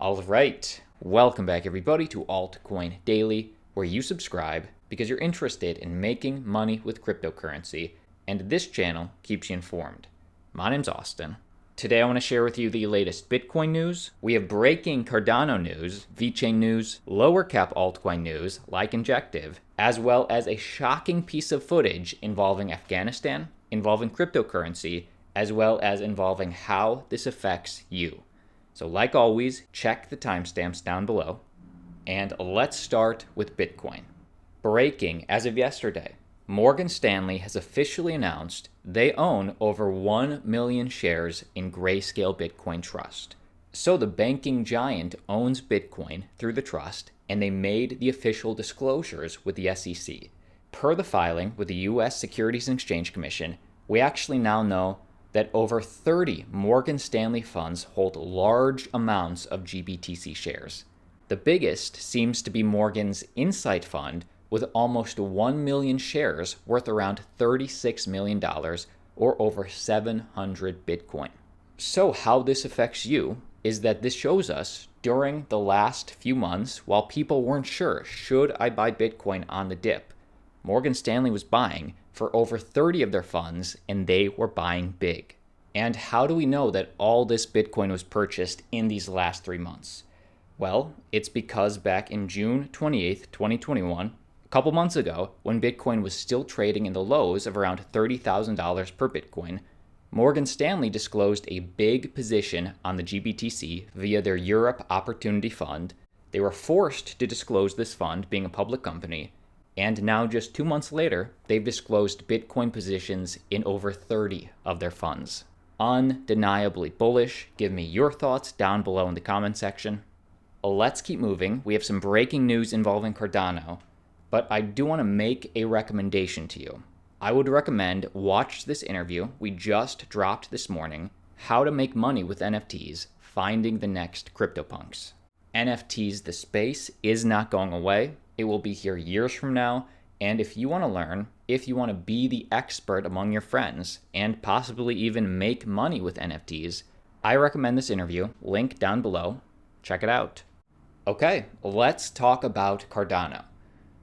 All right, welcome back everybody to Altcoin Daily, where you subscribe because you're interested in making money with cryptocurrency, and this channel keeps you informed. My name's Austin. Today I want to share with you the latest Bitcoin news. We have breaking Cardano news, Vechain news, lower cap altcoin news like Injective, as well as a shocking piece of footage involving Afghanistan, involving cryptocurrency, as well as involving how this affects you. So like always, check the timestamps down below. And let's start with Bitcoin. Breaking as of yesterday, Morgan Stanley has officially announced they own over 1 million shares in Grayscale Bitcoin Trust. So the banking giant owns Bitcoin through the trust, and they made the official disclosures with the SEC. Per the filing with the US Securities and Exchange Commission, we actually now know that over 30 Morgan Stanley funds hold large amounts of GBTC shares. The biggest seems to be Morgan's Insight Fund, with almost 1 million shares worth around $36 million, or over 700 Bitcoin. So how this affects you is that this shows us during the last few months, while people weren't sure, should I buy Bitcoin on the dip, Morgan Stanley was buying for over 30 of their funds, and they were buying big. And how do we know that all this Bitcoin was purchased in these last 3 months? Well, it's because back in June 28th, 2021, a couple months ago, when Bitcoin was still trading in the lows of around $30,000 per Bitcoin, Morgan Stanley disclosed a big position on the GBTC via their Europe Opportunity Fund. They were forced to disclose this fund, being a public company, and now just 2 months later, they've disclosed Bitcoin positions in over 30 of their funds. Undeniably bullish. Give me your thoughts down below in the comment section. Let's keep moving. We have some breaking news involving Cardano, but I do want to make a recommendation to you. I would recommend watch this interview we just dropped this morning, How to Make Money with NFTs, Finding the Next CryptoPunks. NFTs, the space, is not going away. It will be here years from now, and if you want to learn, if you want to be the expert among your friends, and possibly even make money with NFTs, I recommend this interview, link down below. Check it out. Okay, let's talk about Cardano.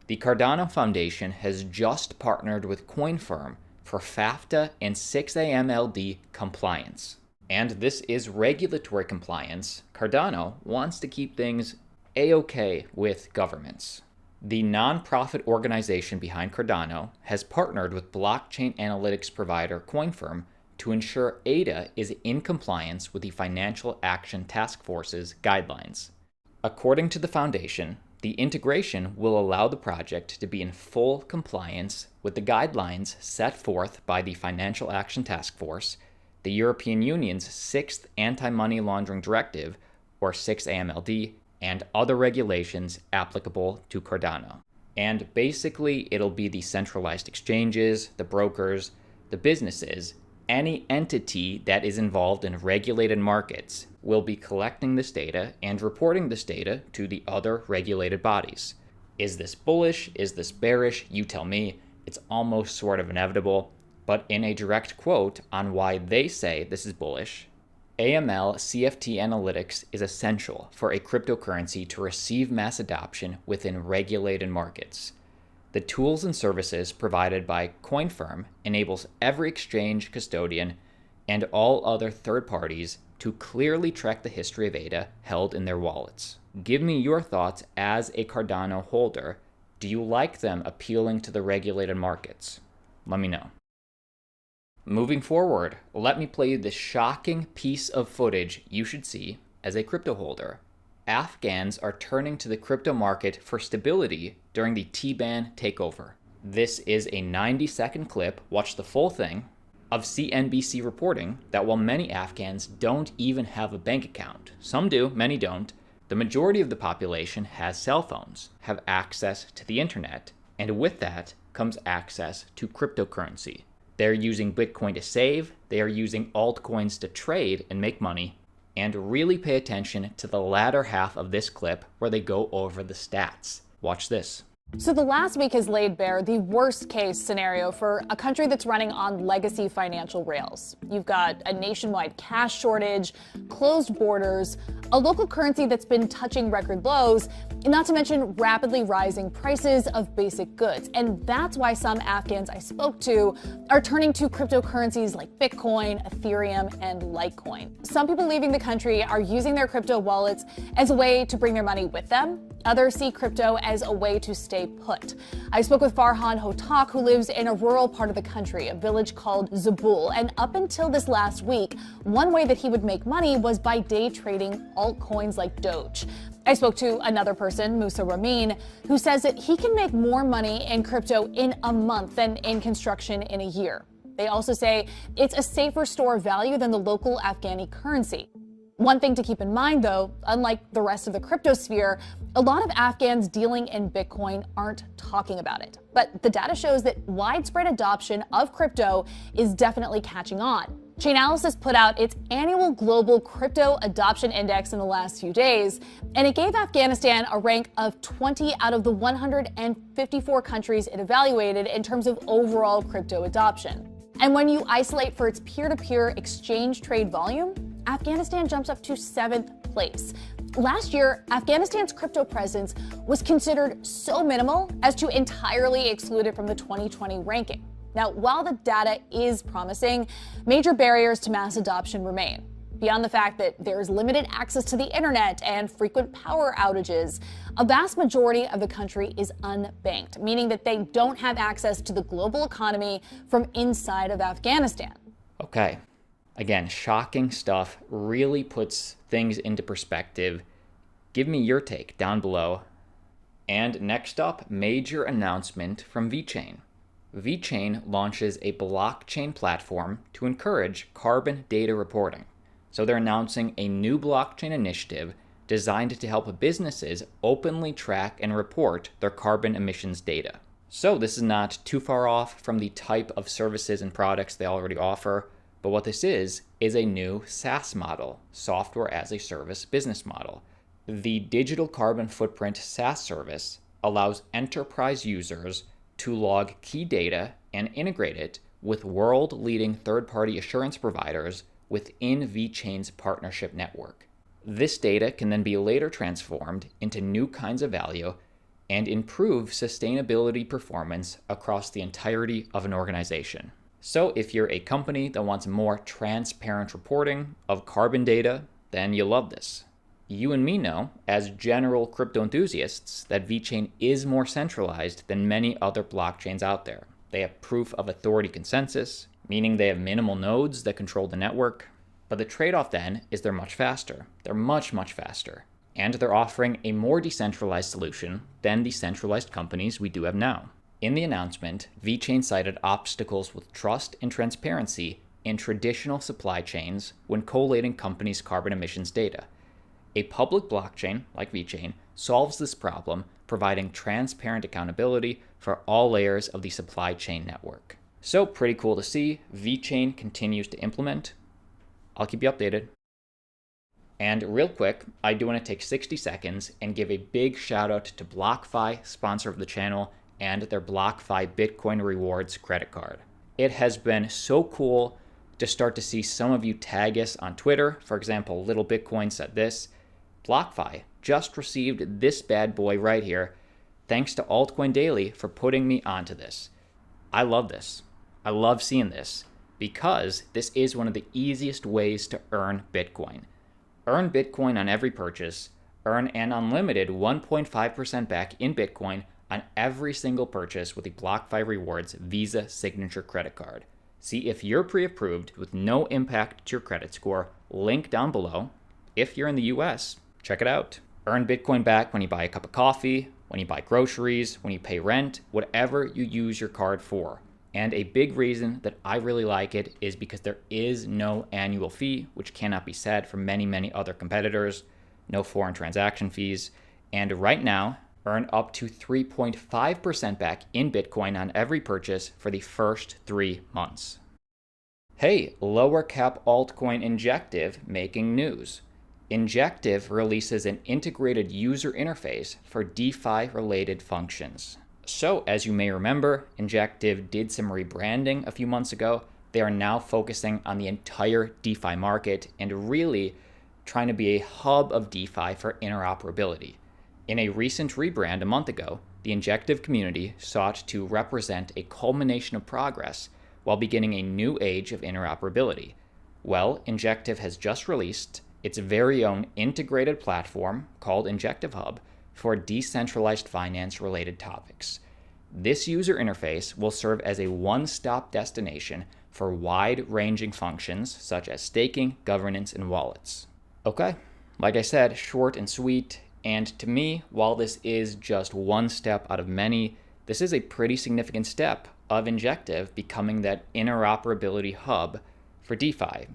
The Cardano Foundation has just partnered with CoinFirm for FAFTA and 6AMLD compliance. And this is regulatory compliance. Cardano wants to keep things A-okay with governments. The nonprofit organization behind Cardano has partnered with blockchain analytics provider CoinFirm to ensure ADA is in compliance with the Financial Action Task Force's guidelines. According to the foundation, the integration will allow the project to be in full compliance with the guidelines set forth by the Financial Action Task Force, the European Union's 6th Anti-Money Laundering Directive, or 6AMLD, and other regulations applicable to Cardano. And basically, it'll be the centralized exchanges, the brokers, the businesses, any entity that is involved in regulated markets will be collecting this data and reporting this data to the other regulated bodies. Is this bullish? Is this bearish? You tell me. It's almost sort of inevitable, but in a direct quote on why they say this is bullish, AML CFT analytics is essential for a cryptocurrency to receive mass adoption within regulated markets. The tools and services provided by CoinFirm enables every exchange custodian and all other third parties to clearly track the history of ADA held in their wallets. Give me your thoughts as a Cardano holder. Do you like them appealing to the regulated markets? Let me know. Moving forward, let me play you this shocking piece of footage you should see as a crypto holder. Afghans are turning to the crypto market for stability during the T-Ban takeover. This is a 90-second clip, watch the full thing, of CNBC reporting that while many Afghans don't even have a bank account, some do, many don't, the majority of the population has cell phones, have access to the internet, and with that comes access to cryptocurrency. They're using Bitcoin to save, they are using altcoins to trade and make money, and really pay attention to the latter half of this clip where they go over the stats. Watch this. So the last week has laid bare the worst case scenario for a country that's running on legacy financial rails. You've got a nationwide cash shortage, closed borders, a local currency that's been touching record lows, and not to mention rapidly rising prices of basic goods. And that's why some Afghans I spoke to are turning to cryptocurrencies like Bitcoin, Ethereum, and Litecoin. Some people leaving the country are using their crypto wallets as a way to bring their money with them. Others see crypto as a way to stay put. I spoke with Farhan Hotak, who lives in a rural part of the country, a village called Zabul. And up until this last week, one way that he would make money was by day trading altcoins like Doge. I spoke to another person, Musa Ramin, who says that he can make more money in crypto in a month than in construction in a year. They also say it's a safer store of value than the local Afghani currency. One thing to keep in mind, though, unlike the rest of the crypto sphere, a lot of Afghans dealing in Bitcoin aren't talking about it. But the data shows that widespread adoption of crypto is definitely catching on. Chainalysis put out its annual global crypto adoption index in the last few days, and it gave Afghanistan a rank of 20 out of the 154 countries it evaluated in terms of overall crypto adoption. And when you isolate for its peer-to-peer exchange trade volume, Afghanistan jumps up to 7th place. Last year, Afghanistan's crypto presence was considered so minimal as to entirely exclude it from the 2020 ranking. Now, while the data is promising, major barriers to mass adoption remain. Beyond the fact that there is limited access to the internet and frequent power outages, a vast majority of the country is unbanked, meaning that they don't have access to the global economy from inside of Afghanistan. Okay. Again, shocking stuff, really puts things into perspective. Give me your take down below. And next up, major announcement from Vechain. Vechain launches a blockchain platform to encourage carbon data reporting. So they're announcing a new blockchain initiative designed to help businesses openly track and report their carbon emissions data. So this is not too far off from the type of services and products they already offer. But what this is a new SaaS model, software as a service business model. The digital carbon footprint SaaS service allows enterprise users to log key data and integrate it with world-leading third-party assurance providers within Vechain's partnership network. This data can then be later transformed into new kinds of value and improve sustainability performance across the entirety of an organization. So if you're a company that wants more transparent reporting of carbon data, then you'll love this. You and me know, as general crypto enthusiasts, that Vechain is more centralized than many other blockchains out there. They have proof of authority consensus, meaning they have minimal nodes that control the network. But the trade-off then is they're much faster. They're much, much faster. And they're offering a more decentralized solution than the centralized companies we do have now. In the announcement, Vechain cited obstacles with trust and transparency in traditional supply chains when collating companies' carbon emissions data. A public blockchain, like Vechain, solves this problem, providing transparent accountability for all layers of the supply chain network. So pretty cool to see. Vechain continues to implement. I'll keep you updated. And real quick, I do want to take 60 seconds and give a big shout out to BlockFi, sponsor of the channel, and their BlockFi Bitcoin Rewards credit card. It has been so cool to start to see some of you tag us on Twitter. For example, Little Bitcoin said this: BlockFi just received this bad boy right here. Thanks to Altcoin Daily for putting me onto this. I love this. I love seeing this because this is one of the easiest ways to earn Bitcoin. Earn Bitcoin on every purchase. Earn an unlimited 1.5% back in Bitcoin on every single purchase with the BlockFi Rewards Visa Signature Credit Card. See if you're pre-approved with no impact to your credit score. Link down below. If you're in the US, check it out. Earn Bitcoin back when you buy a cup of coffee, when you buy groceries, when you pay rent, whatever you use your card for. And a big reason that I really like it is because there is no annual fee, which cannot be said for many, many other competitors. No foreign transaction fees. And right now, earn up to 3.5% back in Bitcoin on every purchase for the first 3 months. Hey, lower cap altcoin Injective making news. Injective releases an integrated user interface for DeFi related functions. So, as you may remember, Injective did some rebranding a few months ago. They are now focusing on the entire DeFi market and really trying to be a hub of DeFi for interoperability. In a recent rebrand a month ago, the Injective community sought to represent a culmination of progress while beginning a new age of interoperability. Well, Injective has just released its very own integrated platform called Injective Hub for decentralized finance-related topics. This user interface will serve as a one-stop destination for wide-ranging functions such as staking, governance, and wallets. Okay, like I said, short and sweet, and to me, while this is just one step out of many, this is a pretty significant step of Injective becoming that interoperability hub for DeFi.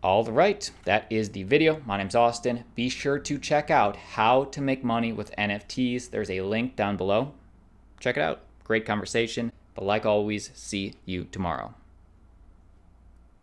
All right, that is the video. My name's Austin. Be sure to check out how to make money with NFTs. There's a link down below. Check it out. Great conversation. But like always, see you tomorrow.